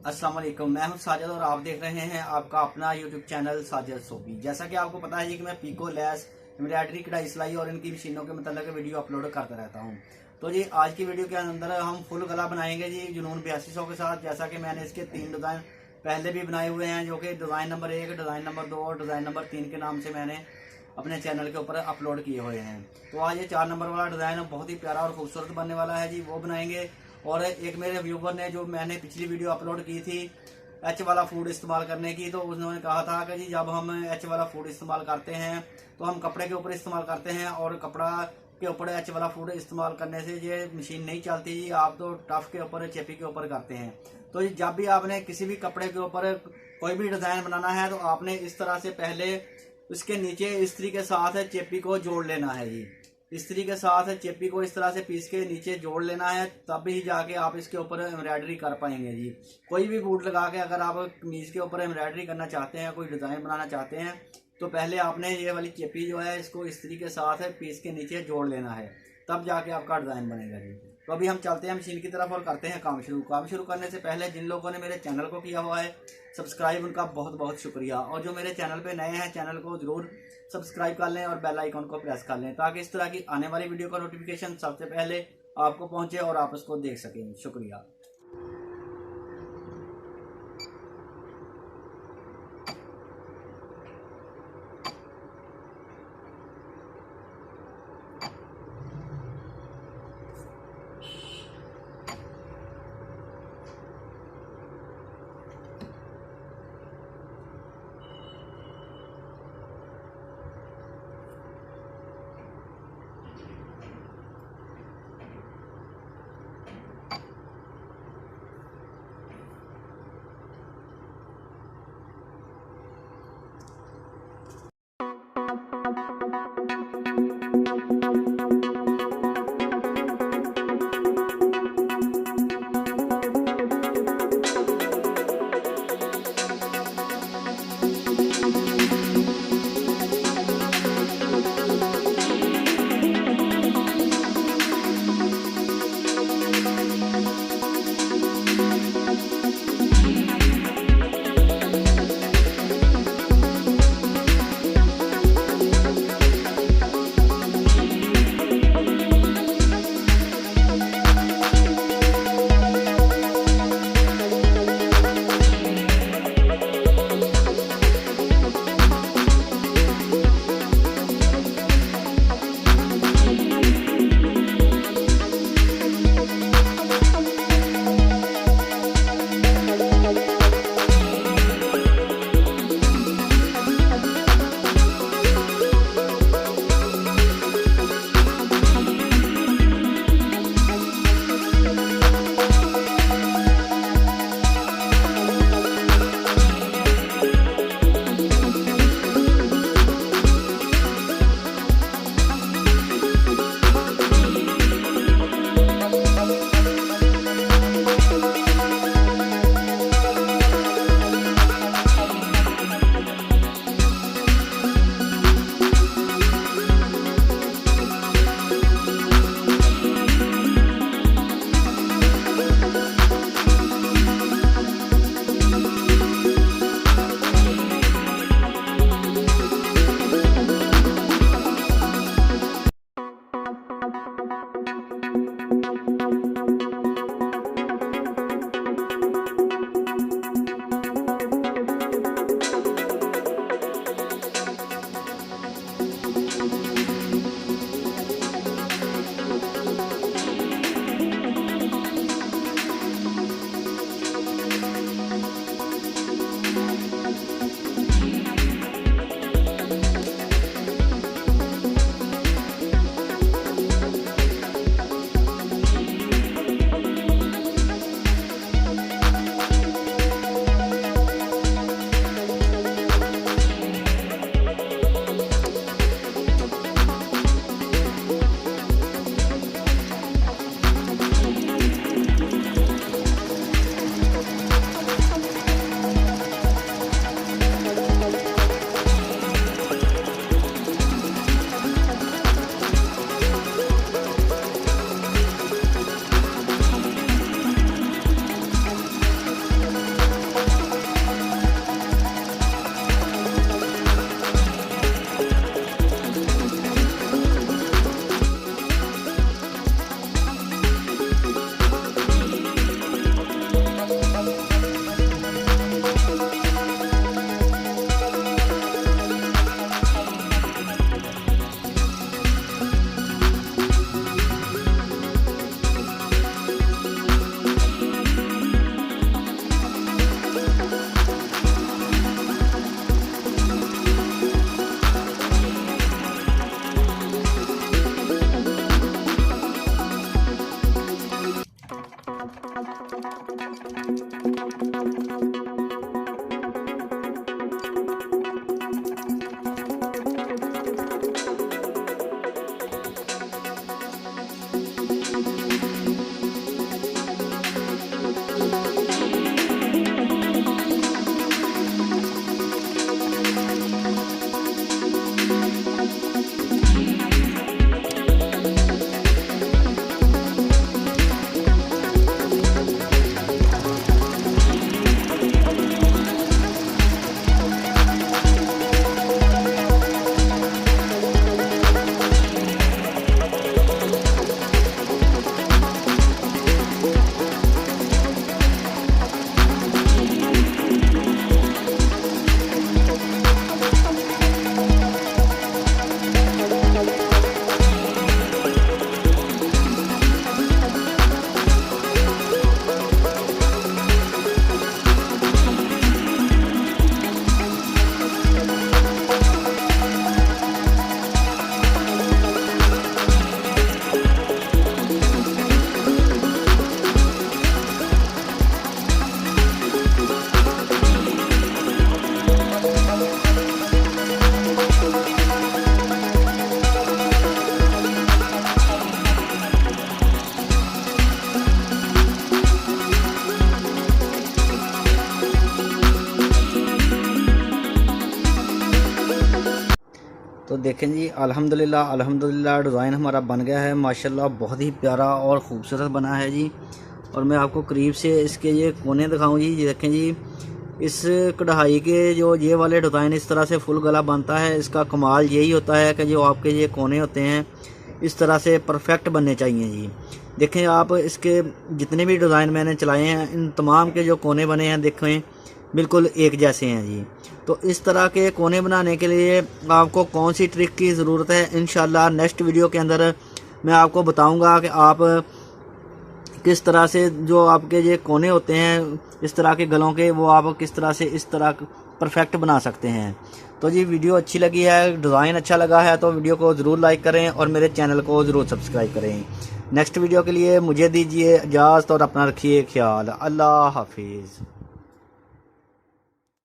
अस्सलाम वालेकुम, मैं हूं साजिद और आप देख रहे हैं आपका अपना यूट्यूब चैनल साजिद सोबी। जैसा कि आपको पता है जी कि मैं पीको, लेस, एम्ब्रॉयडरी, कढ़ाई, सिलाई और इनकी मशीनों के मतलब वीडियो अपलोड करता रहता हूं। तो जी आज की वीडियो के अंदर हम फुल गला बनाएंगे जी जुनून 8200 के साथ। जैसा कि मैंने इसके 3 डिज़ाइन पहले भी बनाए हुए हैं, जो कि डिज़ाइन नंबर 1, डिज़ाइन नंबर 2 और डिज़ाइन नंबर 3 के नाम से मैंने अपने चैनल के ऊपर अपलोड किए हुए हैं। तो आज ये 4 नंबर वाला डिज़ाइन बहुत ही प्यारा और खूबसूरत बनने वाला है जी, वो बनाएंगे। और एक मेरे व्यूवर ने, जो मैंने पिछली वीडियो अपलोड की थी एच वाला फूड इस्तेमाल करने की, तो उन्होंने कहा था कि जी जब हम एच वाला फूड इस्तेमाल करते हैं तो हम कपड़े के ऊपर इस्तेमाल करते हैं, और कपड़ा के ऊपर एच वाला फूड इस्तेमाल करने से ये मशीन नहीं चलती जी, आप तो टफ के ऊपर, चेपी के ऊपर करते हैं। तो जब भी आपने किसी भी कपड़े के ऊपर कोई भी डिज़ाइन बनाना है तो आपने इस तरह से पहले उसके नीचे इस्त्री के साथ चेपी को जोड़ लेना है जी। इस्त्री के साथ चेपी को इस तरह से पीस के नीचे जोड़ लेना है, तब ही जाके आप इसके ऊपर एम्ब्रॉयडरी कर पाएंगे जी। कोई भी बूट लगा के अगर आप कमीज के ऊपर एम्ब्रॉयडरी करना चाहते हैं, कोई डिज़ाइन बनाना चाहते हैं, तो पहले आपने ये वाली चेपी जो है इसको इस्त्री के साथ पीस के नीचे जोड़ लेना है, तब जाके आपका डिज़ाइन बनेगा जी। तो अभी हम चलते हैं मशीन की तरफ और करते हैं काम शुरू। काम शुरू करने से पहले जिन लोगों ने मेरे चैनल को किया हुआ है सब्सक्राइब, उनका बहुत बहुत शुक्रिया। और जो मेरे चैनल पे नए हैं, चैनल को जरूर सब्सक्राइब कर लें और बेल आइकन को प्रेस कर लें, ताकि इस तरह की आने वाली वीडियो का नोटिफिकेशन सबसे पहले आपको पहुंचे और आप उसको देख सकें। शुक्रिया। तो देखें जी अल्हम्दुलिल्लाह डिज़ाइन हमारा बन गया है माशाल्लाह, बहुत ही प्यारा और ख़ूबसूरत बना है जी। और मैं आपको करीब से इसके ये कोने दिखाऊं जी। देखें जी, इस कढ़ाई के जो ये वाले डिज़ाइन इस तरह से फुल गला बनता है, इसका कमाल यही होता है कि जो आपके ये कोने होते हैं इस तरह से परफेक्ट बनने चाहिए जी। देखें आप, इसके जितने भी डिज़ाइन मैंने चलाए हैं इन तमाम के जो कोने बने हैं देखें बिल्कुल एक जैसे हैं जी। तो इस तरह के कोने बनाने के लिए आपको कौन सी ट्रिक की ज़रूरत है, इंशाल्लाह नेक्स्ट वीडियो के अंदर मैं आपको बताऊंगा कि आप किस तरह से जो आपके ये कोने होते हैं इस तरह के गलों के, वो आप किस तरह से इस तरह परफेक्ट बना सकते हैं। तो जी वीडियो अच्छी लगी है, डिज़ाइन अच्छा लगा है तो वीडियो को ज़रूर लाइक करें और मेरे चैनल को ज़रूर सब्सक्राइब करें। नेक्स्ट वीडियो के लिए मुझे दीजिए इजाज़त और अपना रखिए ख्याल। अल्लाह हाफिज़।